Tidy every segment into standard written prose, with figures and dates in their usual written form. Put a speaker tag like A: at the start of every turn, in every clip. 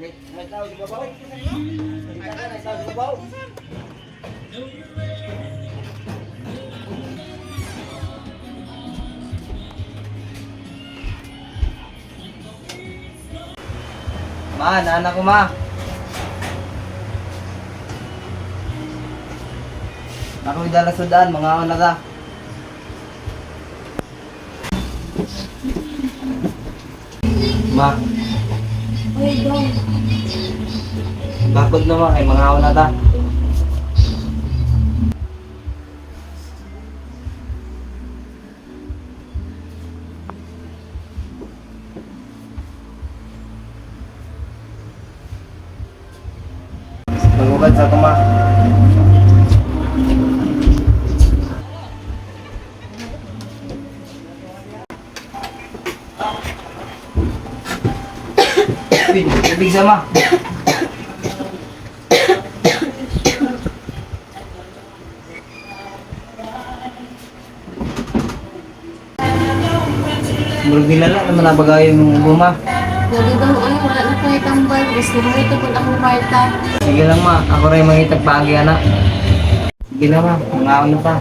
A: Ma, naanak ko ma. Ako idala sa daan, mga ako na ka. Ma.
B: Ay, dong.
A: Bakod naman, ay mga ako na ka. Magugad sa kuma. Ibig sama. Murag nilala naman nabagay yung guma.
B: Lagi daw ay wala na kayo tambal. Gusto mo ito kung akong kwarta.
A: Sige lang ma, ako rin mangitag pagi anak. Sige lang ma, mga ako na pa.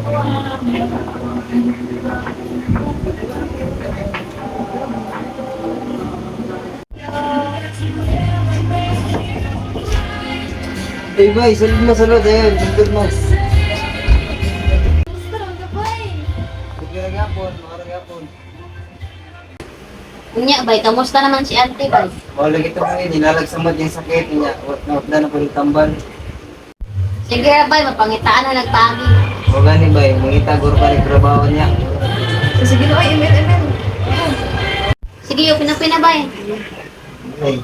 A: Hey bay, salud mo salud ayun, salud mo. Sige lang yapon, makarang
B: Unya, bay, kamusta naman si ate, bay?
A: wala kita pa yun, nilalagsamad yung sakit niya. Wala na po yung tambal.
B: Sige, bay, mapangitaan na nagpagi.
A: O gani bay, mangita guro pa rin trabaho niya.
B: Sige, bay, imin. Sige, yung pinapina, bay.
A: Ay.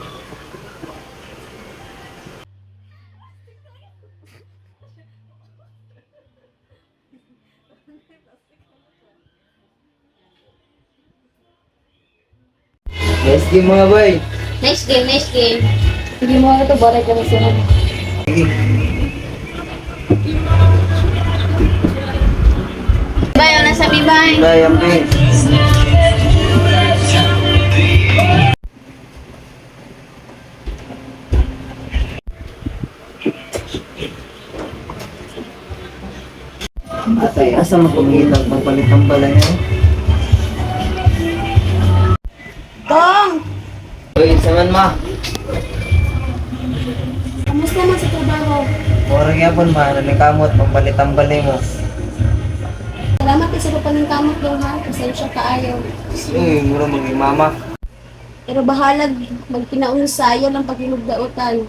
A: Nice game mga bay.
B: Nice game. Sige mo ito, balik kami sunod.
A: Sige.
B: Bay, ano sabi, bay?
A: Dayang bay. Atay, asa mo kumihitang pagpalitang pala niya?
B: Tong!
A: Uy, saman ma.
B: Kamusta naman sa trabaho?
A: Orang yapon ma, nanikamot, pagpalitang balay mo.
B: Salamat kasi sa paningkamot dong ha. Pasensya ka ayaw.
A: Uy, mura maging mama.
B: Pero bahalag magpinaunsayo ng paghinugdautan.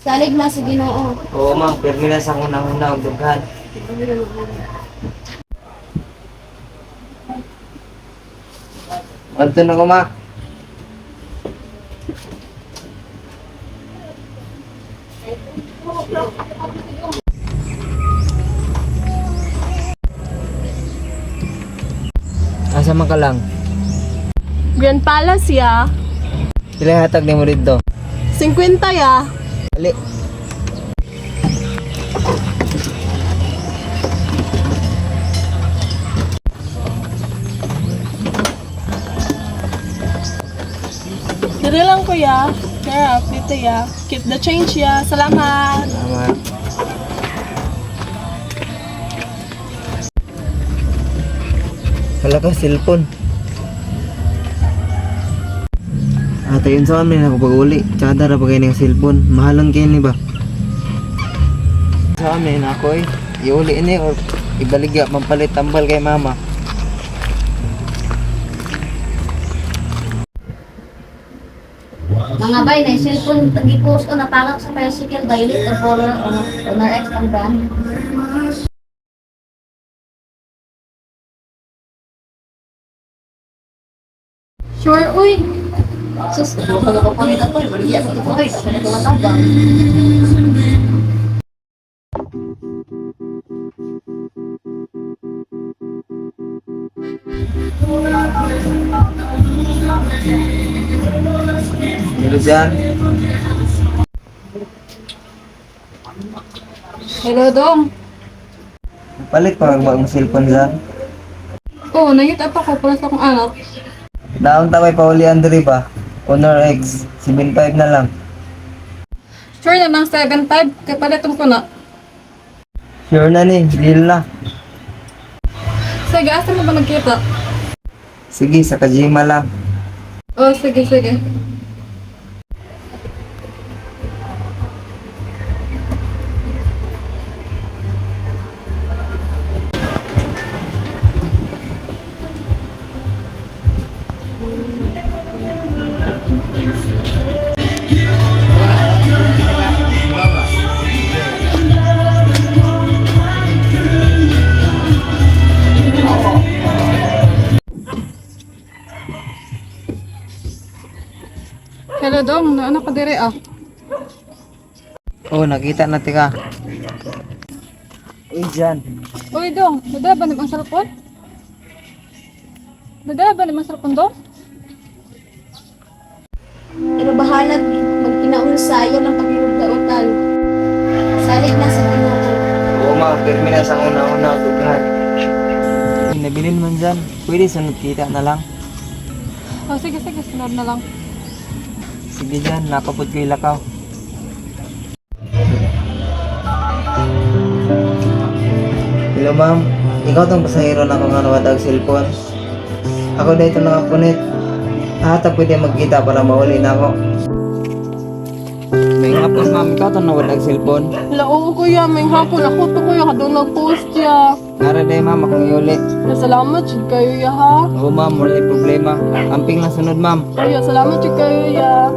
B: Salig na sa Ginoo.
A: Oo ma, permi na sa unang-una ang dughan. Anto na ko ma. Asa man ka lang?
C: Grand Palace ya.
A: Pila hatag ni mo dito?
C: 50 ya.
A: Ali.
C: Dito lang kuya. Kaya dito ya. Keep the change ya. Salamat.
A: Salamat. Wala ka cellphone. Ata yun sa amin ako pag-uli. Tsaka dara pa kayo ng cellphone. Mahalan kayo ni ba? Sa amin ako iuli ini or ibaligya mampalit tambal kay mama.
B: Mga bay, na cellphone tagi-post ko napalak sa bicycle violet or Honor X ang brand. Sure, uy! Sus, ano ka pa nito ko? Bali ako ito ko. Sa kanito matawag.
A: Hello dyan.
C: Hello dong.
A: Palit pa ang bagong cellphone dyan.
C: Oh, nayut apa ko para sa akong anak.
A: Naon taway pa uli Andre ba? Honor X, 75 na lang.
D: Sure na ng 7.5, kaya paliton ko na.
A: Sure na ni, deal na.
D: Sige, asa mo ba nagkita?
A: Sige, sa Kajima lang.
D: Oh, sige, sige. Hello, Dong. Ano ka dire ah?
A: Oh, nakita na tika. Uy, dyan.
D: Uy, Dong. Nadala ba naman cellphone? Nadala ba naman cellphone, Dong?
B: Pero bahala magkinaon saya ng paghinugdaotan. Salig na sa Ginoo.
A: Oo ma, pirmi na sa una-una tugahan. Nabilin man dyan. Pwede sunod kita na lang.
D: Oh, sige, sige. Sunod na lang.
A: Sige dyan, nakapot ko ilakaw. Hello ma'am, ikaw tong pasahero na kung ano wadag cellphone. Ako dito nakapunit. Ata pwede magkita para mauli na ako. May hapon ma'am, ikaw tong nawadag cellphone.
C: Hala, oo kuya, may hapon ako to kuya, kadong nag-post ya.
A: Nara day ma'am, akong iuli.
C: Salamat jud kayo ya ha.
A: Oo ma'am, wala problema. Amping lang sunod ma'am.
C: Kuya, salamat jud kayo ya.